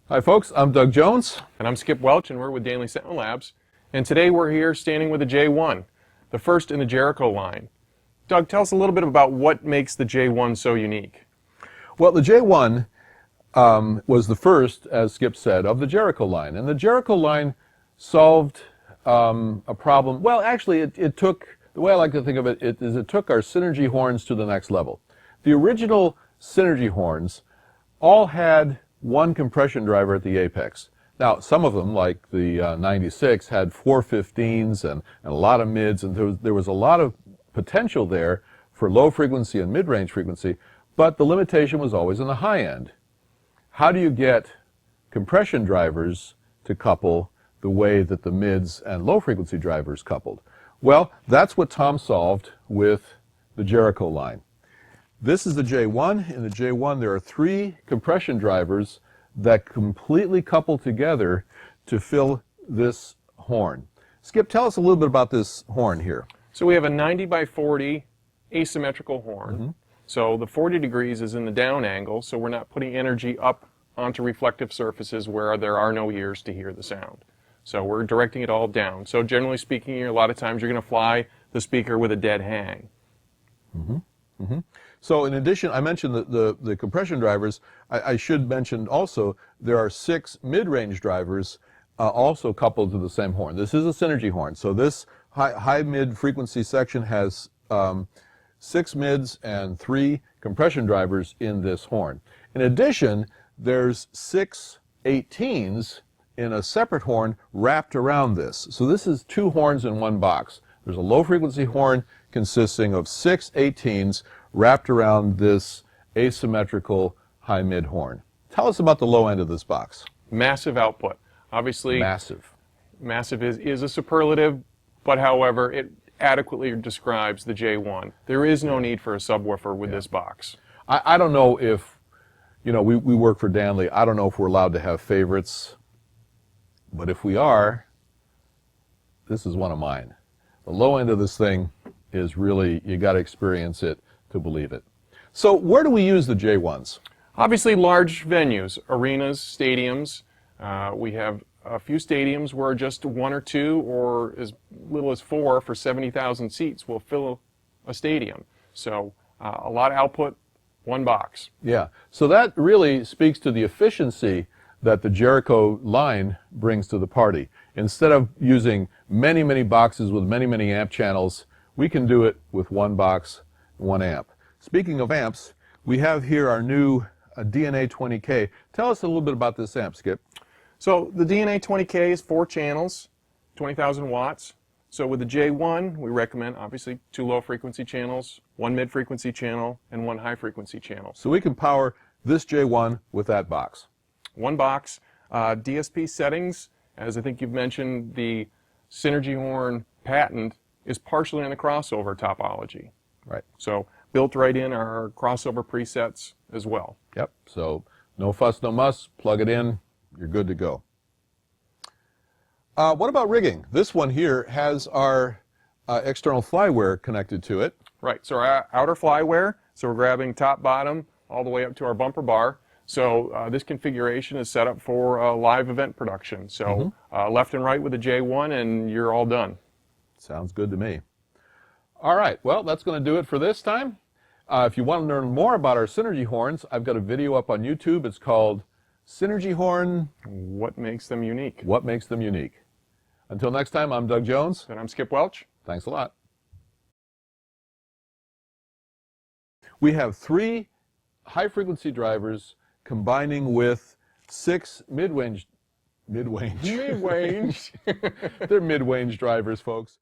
Hi folks, I'm Doug Jones. And I'm Skip Welch, and we're with Danley Sentinel Labs. And today we're here standing with the J1, the first in the Jericho line. Doug, tell us a little bit about what makes the J1 so unique. Well, the J1 was the first, as Skip said, of the Jericho line. And the Jericho line solved a problem. Well, actually, it took, the way I like to think of it, is it took our synergy horns to the next level. The original synergy horns all had one compression driver at the apex. Now, some of them, like the 96, had 415s and a lot of mids, and there was a lot of potential there for low frequency and mid-range frequency, but the limitation was always in the high end. How do you get compression drivers to couple the way that the mids and low frequency drivers coupled? Well, that's what Tom solved with the Jericho line. This is the J1. In the J1, there are 3 compression drivers that completely couple together to fill this horn. Skip, tell us a little bit about this horn here. So we have a 90 by 40 asymmetrical horn. Mm-hmm. So the 40 degrees is in the down angle, so we're not putting energy up onto reflective surfaces where there are no ears to hear the sound. So we're directing it all down. So generally speaking, a lot of times you're going to fly the speaker with a dead hang. Mm-hmm. Mm-hmm. So in addition, I mentioned the compression drivers. I should mention also there are 6 mid-range drivers also coupled to the same horn. This is a synergy horn. So this high mid frequency section has 6 mids and 3 compression drivers in this horn. In addition, there's 6 18s in a separate horn wrapped around this. So this is 2 horns in one box. There's a low frequency horn consisting of 6 18s wrapped around this asymmetrical high mid horn. Tell us about the low end of this box. Massive output. Obviously, Massive. Massive is a superlative, but however, it adequately describes the J1. There is no need for a subwoofer with this box. I don't know if, we work for Danley. I don't know if we're allowed to have favorites, but if we are, this is one of mine. The low end of this thing is really, you got to experience it to believe it. So where do we use the J1s? Obviously large venues, arenas, stadiums. We have a few stadiums where just 1 or 2 or as little as 4 for 70,000 seats will fill a stadium. So a lot of output, one box. Yeah, so that really speaks to the efficiency that the Jericho line brings to the party. Instead of using many, many boxes with many, many amp channels, we can do it with one box, 1 amp. Speaking of amps, we have here our new DNA20K. Tell us a little bit about this amp, Skip. So the DNA20K is 4 channels, 20,000 watts. So with the J1, we recommend obviously 2 low frequency channels, 1 mid frequency channel, and 1 high frequency channel. So we can power this J1 with that box. 1 box. DSP settings, as I think you've mentioned, the Synergy horn patent is partially in the crossover topology. Right. So built right in our crossover presets as well. Yep. So no fuss, no muss. Plug it in. You're good to go. What about rigging? This one here has our external flyware connected to it. Right. So our outer flyware. So we're grabbing top, bottom, all the way up to our bumper bar. So this configuration is set up for live event production. So left and right with the J1 and you're all done. Sounds good to me. All right, well, that's going to do it for this time. If you want to learn more about our Synergy horns, I've got a video up on YouTube. It's called Synergy Horn. What makes them unique? What makes them unique? Until next time, I'm Doug Jones. And I'm Skip Welch. Thanks a lot. We have 3 high-frequency drivers combining with 6 mid-range. Mid-range. They're mid-range drivers, folks.